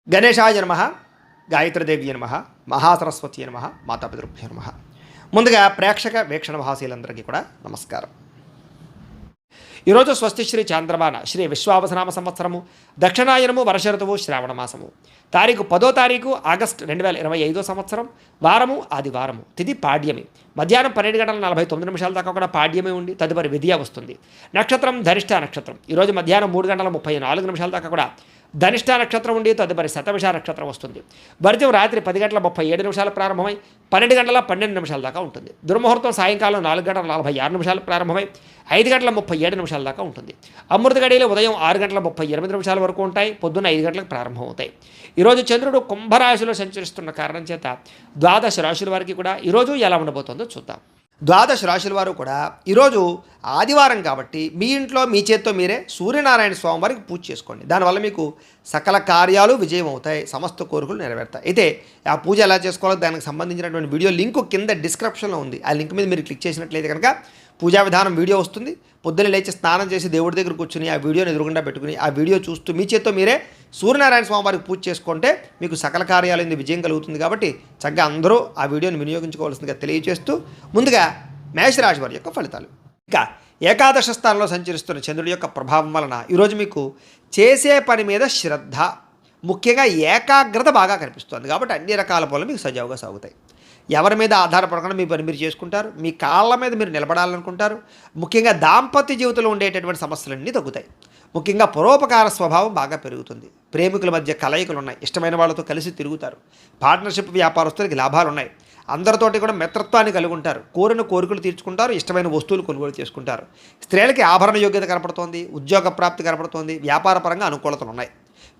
గణేశాయ నమః, గాయత్రీదేవి నమః, మహాసరస్వతి నమః, మాతాపితృభ్యో నమః. ముందుగా ప్రేక్షక వీక్షణ మహాశీలందరికీ కూడా నమస్కారం. ఈరోజు స్వస్తి శ్రీ చాంద్రమాన శ్రీ విశ్వావసనామ సంవత్సరము దక్షిణాయనము వర్ష ఋతువు శ్రావణ మాసము తారీఖు 10 ఆగస్టు 2025 సంవత్సరం వారము ఆదివారము తిథి పాడ్యమి మధ్యాహ్నం 12:49 దాకా కూడా పాడ్యమే ఉండి తదుపరి విధియ వస్తుంది. నక్షత్రం ధనిష్ట నక్షత్రం ఈరోజు మధ్యాహ్నం 3:34 దాకా కూడా ధనిష్ట నక్షత్రం ఉండి తదుపరి శతభిష నక్షత్రం వస్తుంది. వర్జం రాత్రి 10:37 ప్రారంభమై 12:12 దాకా ఉంటుంది. దుర్ముహూర్తం సాయంకాలం 4:46 ప్రారంభమై 5:37 దాకా ఉంటుంది. అమృత గడియలు ఉదయం 6:38 వరకు ఉంటాయి. పొద్దున్న 5 గంటలకు ప్రారంభమవుతాయి. ఈరోజు చంద్రుడు కుంభరాశిలో సంచరిస్తున్న కారణం చేత ద్వాదశ రాశుల వారికి కూడా ఈరోజు ఎలా ఉండబోతుందో చూద్దాం. ద్వాదశ రాశుల వారు కూడా ఈరోజు ఆదివారం కాబట్టి మీ ఇంట్లో మీ చేత్తో మీరే సూర్యనారాయణ స్వామి వారికి పూజ చేసుకోండి. దానివల్ల మీకు సకల కార్యాలు విజయం అవుతాయి, సమస్త కోరికలు నెరవేరుతాయి. అయితే ఆ పూజ ఎలా చేసుకోవాలో దానికి సంబంధించినటువంటి వీడియో లింకు కింద డిస్క్రిప్షన్లో ఉంది. ఆ లింక్ మీద మీరు క్లిక్ చేసినట్లయితే కనుక పూజా విధానం వీడియో వస్తుంది. పొద్దున్న లేచి స్నానం చేసి దేవుడి దగ్గర కూర్చుని ఆ వీడియోని ఎదురుగుండా పెట్టుకుని ఆ వీడియో చూస్తూ మీ చేత్తో మీరే సూర్యనారాయణ స్వామి వారికి పూజ చేసుకుంటే మీకు సకల కార్యాలైంది విజయం కలుగుతుంది. కాబట్టి చక్కగా అందరూ ఆ వీడియోని వినియోగించుకోవాల్సిందిగా తెలియజేస్తూ ముందుగా మేషరాశి వారి యొక్క ఫలితాలు. ఇక ఏకాదశ స్థానంలో సంచరిస్తున్న చంద్రుడి యొక్క ప్రభావం వలన ఈరోజు మీకు చేసే పని మీద శ్రద్ధ, ముఖ్యంగా ఏకాగ్రత బాగా కనిపిస్తుంది. కాబట్టి అన్ని రకాల పనులు మీకు సజావుగా సాగుతాయి. ఎవరి మీద ఆధారపడకుండా మీ పని మీరు చేసుకుంటారు. మీ కాళ్ళ మీద మీరు నిలబడాలనుకుంటారు. ముఖ్యంగా దాంపత్య జీవితంలో ఉండేటటువంటి సమస్యలన్నీ తగ్గుతాయి. ముఖ్యంగా పరోపకార స్వభావం బాగా పెరుగుతుంది. ప్రేమికుల మధ్య కలయికలు ఉన్నాయి. ఇష్టమైన వాళ్ళతో కలిసి తిరుగుతారు. పార్ట్నర్షిప్ వ్యాపారస్తులకి లాభాలు ఉన్నాయి. అందరితోటి కూడా మిత్రత్వాన్ని కలిగి ఉంటారు. కోరిన కోరికలు తీర్చుకుంటారు. ఇష్టమైన వస్తువులు కొనుగోలు చేసుకుంటారు. స్త్రీలకి ఆభరణ యోగ్యత కనపడుతోంది. ఉద్యోగ ప్రాప్తి కనపడుతోంది. వ్యాపారపరంగా అనుకూలతలు ఉన్నాయి.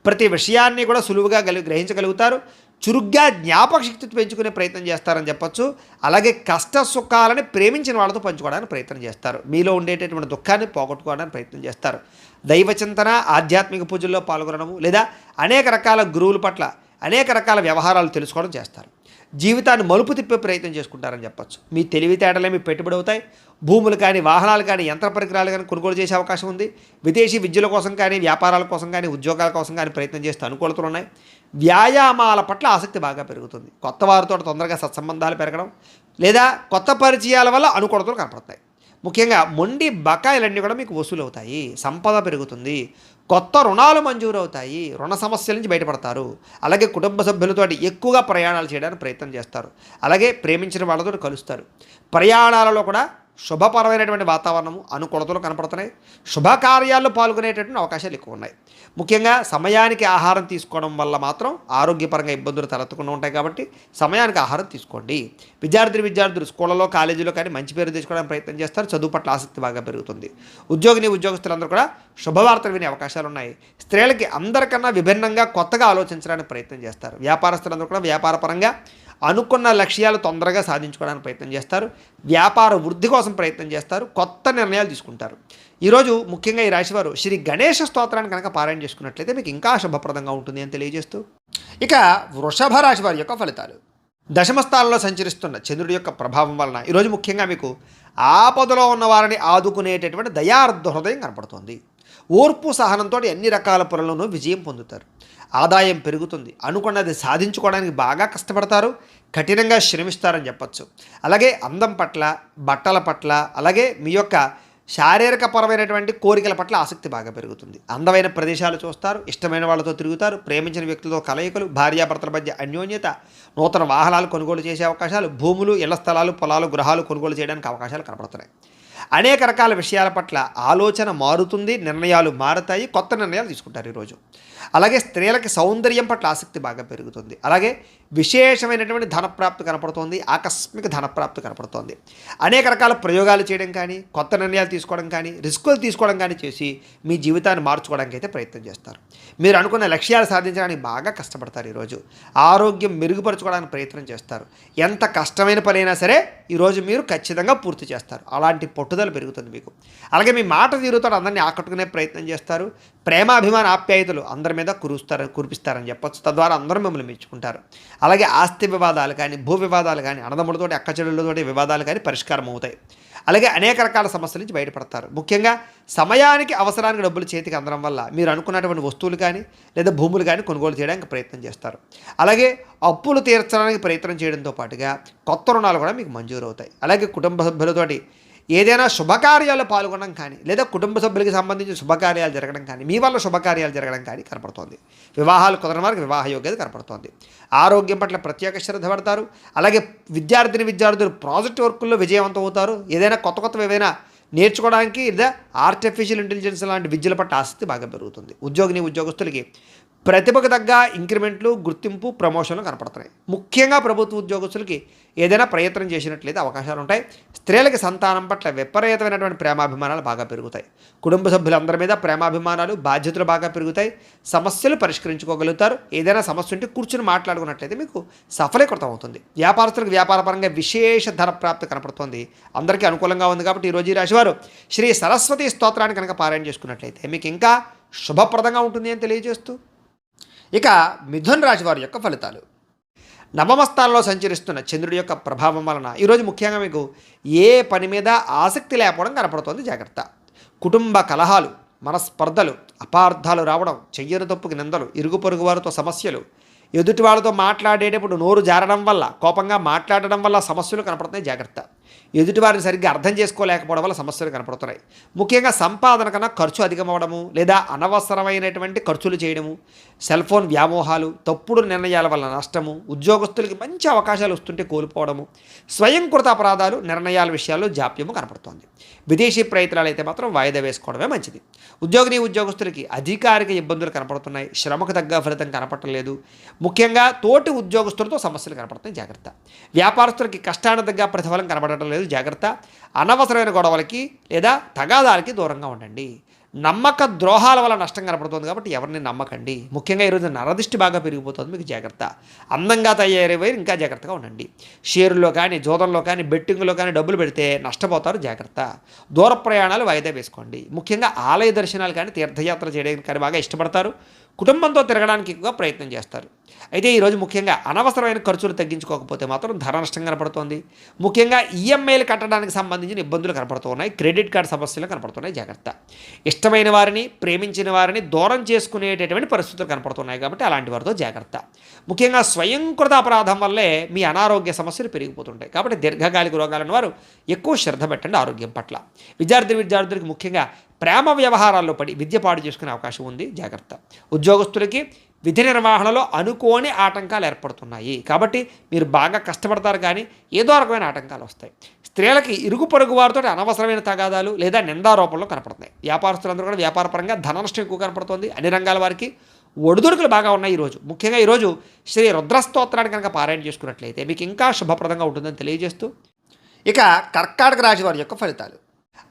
ప్రతి విషయాన్ని కూడా సులువుగా గ్రహించగలుగుతారు. చురుగ్గా జ్ఞాపక శక్తి పెంచుకునే ప్రయత్నం చేస్తారని చెప్పొచ్చు. అలాగే కష్ట సుఖాలని ప్రేమించిన వాళ్ళతో పంచుకోవడానికి ప్రయత్నం చేస్తారు. మీలో ఉండేటటువంటి దుఃఖాన్ని పోగొట్టుకోవడానికి ప్రయత్నం చేస్తారు. దైవచింతన, ఆధ్యాత్మిక పూజల్లో పాల్గొనడము లేదా అనేక రకాల గురువుల పట్ల అనేక రకాల వ్యవహారాలు తెలుసుకోవడం చేస్తారు. జీవితాన్ని మలుపు తిప్పే ప్రయత్నం చేసుకుంటారని చెప్పొచ్చు. మీ తెలివితేటలే మీ పెట్టుబడి అవుతాయి. భూములు కానీ, వాహనాలు కానీ, యంత్ర పరికరాలు కానీ కొనుగోలు చేసే అవకాశం ఉంది. విదేశీ విద్యల కోసం కానీ, వ్యాపారాల కోసం కానీ, ఉద్యోగాల కోసం కానీ ప్రయత్నం చేస్తూ అనుకూలతలు ఉన్నాయి. వ్యాయామాల పట్ల ఆసక్తి బాగా పెరుగుతుంది. కొత్త వారితో తొందరగా సత్సంబంధాలు పెరగడం లేదా కొత్త పరిచయాల వల్ల అనుకూలతలు కనపడతాయి. ముఖ్యంగా మొండి బకాయిలన్నీ కూడా మీకు వసూలు అవుతాయి. సంపద పెరుగుతుంది. కొత్త రుణాలు మంజూరు అవుతాయి. రుణ సమస్యల నుంచి బయటపడతారు. అలాగే కుటుంబ సభ్యులతో ఎక్కువగా ప్రయాణాలు చేయడానికి ప్రయత్నం చేస్తారు. అలాగే ప్రేమించిన వాళ్ళతో కలుస్తారు. ప్రయాణాలలో కూడా శుభపరమైనటువంటి వాతావరణము, అనుకూలతలు కనపడుతున్నాయి. శుభకార్యాల్లో పాల్గొనేటటువంటి అవకాశాలు ఎక్కువ ఉన్నాయి. ముఖ్యంగా సమయానికి ఆహారం తీసుకోవడం వల్ల మాత్రం ఆరోగ్యపరంగా ఇబ్బందులు తలెత్తకుండా ఉంటాయి. కాబట్టి సమయానికి ఆహారం తీసుకోండి. విద్యార్థులు స్కూళ్ళలో, కాలేజీలో కానీ మంచి పేరు తెచ్చుకోవడానికి ప్రయత్నం చేస్తారు. చదువు పట్ల ఆసక్తి బాగా పెరుగుతుంది. ఉద్యోగస్తులందరూ కూడా శుభవార్తలు వినే అవకాశాలు ఉన్నాయి. స్త్రీలకి అందరికన్నా విభిన్నంగా కొత్తగా ఆలోచించడానికి ప్రయత్నం చేస్తారు. వ్యాపారస్తులందరూ కూడా వ్యాపారపరంగా అనుకున్న లక్ష్యాలు తొందరగా సాధించుకోవడానికి ప్రయత్నం చేస్తారు. వ్యాపార వృద్ధి కోసం ప్రయత్నం చేస్తారు. కొత్త నిర్ణయాలు తీసుకుంటారు. ఈరోజు ముఖ్యంగా ఈ రాశివారు శ్రీ గణేష స్తోత్రాన్ని కనుక పారాయణ చేసుకున్నట్లయితే మీకు ఇంకా శుభప్రదంగా ఉంటుంది అని తెలియజేస్తూ ఇక వృషభ రాశి వారి యొక్క ఫలితాలు. దశమ స్థానంలో సంచరిస్తున్న చంద్రుడి యొక్క ప్రభావం వలన ఈరోజు ముఖ్యంగా మీకు ఆపదలో ఉన్న వారిని ఆదుకునేటటువంటి దయార్ధ హృదయం కనపడుతుంది. ఓర్పు సహనంతో అన్ని రకాల పనులను విజయం పొందుతారు. ఆదాయం పెరుగుతుంది. అనుకున్నది సాధించుకోవడానికి బాగా కష్టపడతారు. కఠినంగా శ్రమిస్తారని చెప్పచ్చు. అలాగే అందం పట్ల, బట్టల పట్ల, అలాగే మీ యొక్క శారీరకపరమైనటువంటి కోరికల పట్ల ఆసక్తి బాగా పెరుగుతుంది. అందమైన ప్రదేశాలు చూస్తారు. ఇష్టమైన వాళ్ళతో తిరుగుతారు. ప్రేమించిన వ్యక్తులతో కలయికలు, భార్యాభర్తల మధ్య అన్యోన్యత, నూతన వాహనాలు కొనుగోలు చేసే అవకాశాలు, భూములు, ఇళ్ల స్థలాలు, పొలాలు, గృహాలు కొనుగోలు చేయడానికి అవకాశాలు కనపడుతున్నాయి. అనేక రకాల విషయాల పట్ల ఆలోచన మారుతుంది. నిర్ణయాలు మారుతాయి. కొత్త నిర్ణయాలు తీసుకుంటారు ఈరోజు. అలాగే స్త్రీలకి సౌందర్యం పట్ల ఆసక్తి బాగా పెరుగుతుంది. అలాగే విశేషమైనటువంటి ధనప్రాప్తి కనపడుతోంది. ఆకస్మిక ధనప్రాప్తి కనపడుతోంది. అనేక రకాల ప్రయోగాలు చేయడం కానీ, కొత్త నిర్ణయాలు తీసుకోవడం కానీ, రిస్కులు తీసుకోవడం కానీ చేసి మీ జీవితాన్ని మార్చుకోవడానికి అయితే ప్రయత్నం చేస్తారు. మీరు అనుకున్న లక్ష్యాలు సాధించడానికి బాగా కష్టపడతారు. ఈరోజు ఆరోగ్యం మెరుగుపరచుకోవడానికి ప్రయత్నం చేస్తారు. ఎంత కష్టమైన పనైనా సరే ఈరోజు మీరు ఖచ్చితంగా పూర్తి చేస్తారు. అలాంటి పట్టుదల పెరుగుతుంది మీకు. అలాగే మీ మాట తీరుతో అందరినీ ఆకట్టుకునే ప్రయత్నం చేస్తారు. ప్రేమాభిమాన ఆప్యాయతలు అందరి మీద కురిపిస్తారని చెప్పొచ్చు. తద్వారా అందరూ మిమ్మల్ని మెచ్చుకుంటారు. అలాగే ఆస్తి వివాదాలు కానీ, భూ వివాదాలు కానీ, అన్నదమ్ములతోటి, అక్కచెల్లెళ్ళతోటి వివాదాలు కానీ పరిష్కారం అవుతాయి. అలాగే అనేక రకాల సమస్యల నుంచి బయటపడతారు. ముఖ్యంగా సమయానికి అవసరానికి డబ్బులు చేతికి అందడం వల్ల మీరు అనుకున్నటువంటి వస్తువులు కానీ లేదా భూములు కానీ కొనుగోలు చేయడానికి ప్రయత్నం చేస్తారు. అలాగే అప్పులు తీర్చడానికి ప్రయత్నం చేయడంతో పాటుగా కొత్త రుణాలు కూడా మీకు మంజూరు అవుతాయి. అలాగే కుటుంబ సభ్యులతోటి ఏదైనా శుభకార్యాల్లో పాల్గొనడం కానీ లేదా కుటుంబ సభ్యులకి సంబంధించిన శుభకార్యాలు జరగడం కానీ మీ వల్ల శుభకార్యాలు జరగడం కానీ కనపడుతోంది. వివాహాలు కుదరని వారికి వివాహ యోగ్యత కనపడుతోంది. ఆరోగ్యం పట్ల ప్రత్యేక శ్రద్ధ పడతారు. అలాగే విద్యార్థులు ప్రాజెక్ట్ వర్కుల్లో విజయవంతం అవుతారు. ఏదైనా కొత్త ఏవైనా నేర్చుకోవడానికి లేదా ఆర్టిఫిషియల్ ఇంటెలిజెన్స్ లాంటి విద్యల పట్ల ఆసక్తి బాగా పెరుగుతుంది. ఉద్యోగస్తులకి ప్రతిభకు తగ్గ ఇంక్రిమెంట్లు, గుర్తింపు, ప్రమోషన్లు కనపడుతున్నాయి. ముఖ్యంగా ప్రభుత్వ ఉద్యోగస్తులకి ఏదైనా ప్రయత్నం చేసినట్లయితే అవకాశాలు ఉంటాయి. స్త్రీలకి సంతానం పట్ల విపరీతమైనటువంటి ప్రేమాభిమానాలు బాగా పెరుగుతాయి. కుటుంబ సభ్యులందరి మీద ప్రేమాభిమానాలు, బాధ్యతలు బాగా పెరుగుతాయి. సమస్యలు పరిష్కరించుకోగలుగుతారు. ఏదైనా సమస్య ఉంటే కూర్చుని మాట్లాడుకున్నట్లయితే మీకు సఫలీకృతం అవుతుంది. వ్యాపారస్తులకు వ్యాపారపరంగా విశేష ధన ప్రాప్తి కనపడుతుంది. అందరికీ అనుకూలంగా ఉంది కాబట్టి ఈరోజు ఈ రాశివారు శ్రీ సరస్వతి స్తోత్రాన్ని కనుక పారాయణ చేసుకున్నట్లయితే మీకు ఇంకా శుభప్రదంగా ఉంటుంది అని తెలియజేస్తూ ఇక మిథున రాశి వారి యొక్క ఫలితాలు. నవమ స్థానంలో సంచరిస్తున్న చంద్రుడి యొక్క ప్రభావం వలన ఈరోజు ముఖ్యంగా మీకు ఏ పని మీద ఆసక్తి లేకపోవడం కనపడుతోంది. జాగ్రత్త. కుటుంబ కలహాలు, మనస్పర్ధలు, అపార్థాలు రావడం, చెయ్యని తప్పుకి నిందలు, ఇరుగు పొరుగు వారితో సమస్యలు, ఎదుటి వాళ్ళతో మాట్లాడేటప్పుడు నోరు జారడం వల్ల, కోపంగా మాట్లాడడం వల్ల సమస్యలు కనపడుతున్నాయి. జాగ్రత్త. ఎదుటివారిని సరిగ్గా అర్థం చేసుకోలేకపోవడం వల్ల సమస్యలు కనపడుతున్నాయి. ముఖ్యంగా సంపాదన కన్నా ఖర్చు అధికమవడము లేదా అనవసరమైనటువంటి ఖర్చులు చేయడము, సెల్ ఫోన్ వ్యామోహాలు, తప్పుడు నిర్ణయాల వల్ల నష్టము, ఉద్యోగస్తులకి మంచి అవకాశాలు వస్తుంటే కోల్పోవడము, స్వయంకృత అపరాధాలు, నిర్ణయాల విషయాల్లో జాప్యము కనపడుతోంది. విదేశీ ప్రయత్నాలు అయితే మాత్రం వాయిదా వేసుకోవడమే మంచిది. ఉద్యోగస్తులకి అధికారిక ఇబ్బందులు కనపడుతున్నాయి. శ్రమకు తగ్గ ఫలితం కనపడలేదు. ముఖ్యంగా తోటి ఉద్యోగస్తులతో సమస్యలు కనపడుతున్నాయి. జాగ్రత్త. వ్యాపారస్తులకి కష్టానికి తగ్గ ప్రతిఫలం కనబడటం లేదు. జాగ్రత్త. అనవసరమైన గొడవలకి లేదా తగాదాలకి దూరంగా ఉండండి. నమ్మక ద్రోహాల వల్ల నష్టం కనపడుతుంది కాబట్టి ఎవరిని నమ్మకండి. ముఖ్యంగా ఈరోజు నరదిష్టి బాగా పెరిగిపోతుంది. మీకు జాగ్రత్త. అందంగా తయారయ్యే ఇంకా జాగ్రత్తగా ఉండండి. షేరుల్లో కానీ, జోదంలో కానీ, బెట్టింగ్లో కానీ డబ్బులు పెడితే నష్టపోతారు. జాగ్రత్త. దూర ప్రయాణాలు వాయిదా వేసుకోండి. ముఖ్యంగా ఆలయ దర్శనాలు కానీ, తీర్థయాత్ర చేయడానికి కానీ బాగా ఇష్టపడతారు. కుటుంబంతో తిరగడానికి ఎక్కువగా ప్రయత్నం చేస్తారు. అయితే ఈరోజు ముఖ్యంగా అనవసరమైన ఖర్చులు తగ్గించుకోకపోతే మాత్రం ధర నష్టం కనపడుతోంది. ముఖ్యంగా ఈఎంఐలు కట్టడానికి సంబంధించిన ఇబ్బందులు కనపడుతున్నాయి. క్రెడిట్ కార్డు సమస్యలు కనపడుతున్నాయి. జాగ్రత్త. ఇష్టమైన వారిని, ప్రేమించిన వారిని దూరం చేసుకునేటటువంటి పరిస్థితులు కనపడుతున్నాయి కాబట్టి అలాంటి వారితో జాగ్రత్త. ముఖ్యంగా స్వయంకృత అపరాధం వల్లే మీ అనారోగ్య సమస్యలు పెరిగిపోతుంటాయి కాబట్టి దీర్ఘకాలిక రోగాలను వారు ఎక్కువ శ్రద్ధ పెట్టండి ఆరోగ్యం పట్ల. విద్యార్థులకి ముఖ్యంగా ప్రేమ వ్యవహారాల్లో పడి విద్య పాడు చేసుకునే అవకాశం ఉంది. జాగ్రత్త. ఉద్యోగస్తులకి విధి నిర్వహణలో అనుకోని ఆటంకాలు ఏర్పడుతున్నాయి కాబట్టి మీరు బాగా కష్టపడతారు కానీ ఏదో రకమైన ఆటంకాలు వస్తాయి. స్త్రీలకి ఇరుగు పొరుగు వారితో అనవసరమైన తగాదాలు లేదా నిందారోపణలు కనపడుతున్నాయి. వ్యాపారస్తులందరూ కూడా వ్యాపారపరంగా ధన నష్టం ఎక్కువ కనపడుతుంది. అన్ని రంగాల వారికి ఒడిదుడుకులు బాగా ఉన్నాయి ఈరోజు. ముఖ్యంగా ఈరోజు శ్రీ రుద్రస్తోత్రాన్ని కనుక పారాయణ చేసుకున్నట్లయితే మీకు ఇంకా శుభప్రదంగా ఉంటుందని తెలియజేస్తూ ఇక కర్కాటక రాశి వారి యొక్క ఫలితాలు.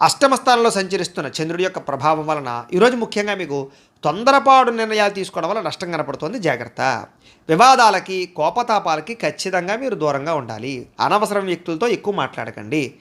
అష్టమ స్థానంలో సంచరిస్తున్న చంద్రుడి యొక్క ప్రభావం వలన ఈరోజు ముఖ్యంగా మీకు తొందరపాటు నిర్ణయాలు తీసుకోవడం వల్ల నష్టం కనపడుతుంది. జాగ్రత్త. వివాదాలకి, కోపతాపాలకి ఖచ్చితంగా మీరు దూరంగా ఉండాలి. అనవసరం వ్యక్తులతో ఎక్కువ మాట్లాడకండి.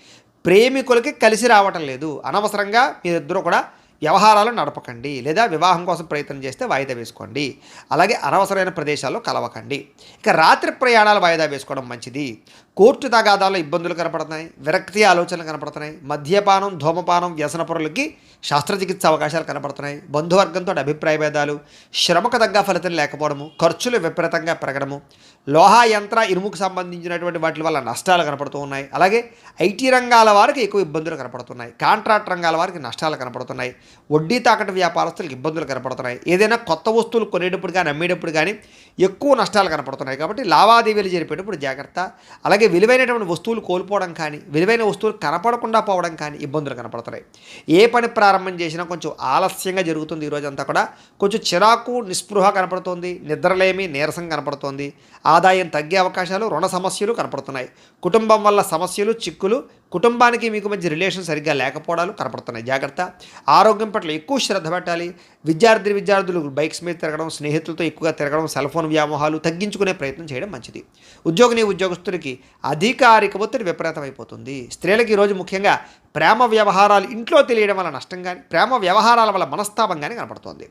ప్రేమికులకి కలిసి రావటం లేదు. అనవసరంగా మీరిద్దరూ కూడా వ్యవహారాలు నడపకండి లేదా వివాహం కోసం ప్రయత్నం చేస్తే వాయిదా వేసుకోండి. అలాగే అనవసరమైన ప్రదేశాల్లో కలవకండి. ఇక రాత్రి ప్రయాణాలు వాయిదా వేసుకోవడం మంచిది. కోర్టు తగాదాల్లో ఇబ్బందులు కనపడుతున్నాయి. విరక్తి ఆలోచనలు కనపడుతున్నాయి. మద్యపానం, ధూమపానం, వ్యసనపరులకి శస్త్రచికిత్స అవకాశాలు కనపడుతున్నాయి. బంధువర్గంతో అభిప్రాయ భేదాలు, శ్రమకు తగ్గ ఫలితం లేకపోవడము, ఖర్చులు విపరీతంగా పెరగడము, లోహ యంత్ర ఇనుముకు సంబంధించినటువంటి వాటి వల్ల నష్టాలు కనపడుతూ ఉన్నాయి. అలాగే ఐటీ రంగాల వారికి ఎక్కువ ఇబ్బందులు కనపడుతున్నాయి. కాంట్రాక్ట్ రంగాల వారికి నష్టాలు కనపడుతున్నాయి. వడ్డీ తాకట్టు వ్యాపారస్తులకు ఇబ్బందులు కనపడుతున్నాయి. ఏదైనా కొత్త వస్తువులు కొనేటప్పుడు కానీ అమ్మేటప్పుడు కానీ ఎక్కువ నష్టాలు కనపడుతున్నాయి కాబట్టి లావాదేవీలు జరిపేటప్పుడు జాగ్రత్త. అలాగే విలువైనటువంటి వస్తువులు కోల్పోవడం కానీ, విలువైన వస్తువులు కనపడకుండా పోవడం కానీ ఇబ్బందులు కనపడుతున్నాయి. ఏ పని ప్రారంభం చేసినా కొంచెం ఆలస్యంగా జరుగుతుంది. ఈరోజంతా కూడా కొంచెం చిరాకు, నిస్పృహ కనపడుతోంది. నిద్రలేమి, నీరసం కనపడుతోంది. ఆదాయం తగ్గే అవకాశాలు, రుణ సమస్యలు కనపడుతున్నాయి. కుటుంబం వల్ల సమస్యలు, చిక్కులు, కుటుంబానికి మీకు మధ్య రిలేషన్ సరిగ్గా లేకపోవడాలు కనపడుతున్నాయి. జాగ్రత్త. ఆరోగ్యం పట్ల ఎక్కువ శ్రద్ధ పెట్టాలి. విద్యార్థులు బైక్స్ మీద తిరగడం, స్నేహితులతో ఎక్కువగా తిరగడం, సెల్ ఫోన్ వ్యామోహాలు తగ్గించుకునే ప్రయత్నం చేయడం మంచిది. ఉద్యోగస్తులకి అధికారిక ఒత్తిడి విపరీతమైపోతుంది. స్త్రీలకి ఈరోజు ముఖ్యంగా ప్రేమ వ్యవహారాలు ఇంట్లో తెలియడం వల్ల నష్టం కానీ, ప్రేమ వ్యవహారాల వల్ల మనస్తాపం కానీ కనపడుతోంది.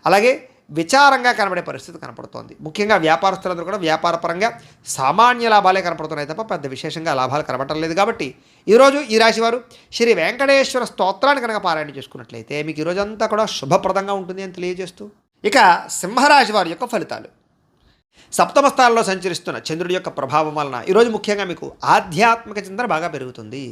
అలాగే విచారంగా కనబడే పరిస్థితి కనపడుతోంది. ముఖ్యంగా వ్యాపారస్తులందరూ కూడా వ్యాపారపరంగా సామాన్య లాభాలే కనపడుతున్నాయి తప్ప పెద్ద విశేషంగా లాభాలు కనబడటం లేదు. కాబట్టి ఈరోజు ఈ రాశివారు శ్రీ వెంకటేశ్వర స్తోత్రాన్ని కనుక పారాయణ చేసుకున్నట్లయితే మీకు ఈరోజంతా కూడా శుభప్రదంగా ఉంటుంది అని తెలియజేస్తూ, ఇక సింహరాశి వారి యొక్క ఫలితాలు. సప్తమ స్థానంలో సంచరిస్తున్న చంద్రుడి యొక్క ప్రభావం వలన ఈరోజు ముఖ్యంగా మీకు ఆధ్యాత్మిక చింతన బాగా పెరుగుతుంది.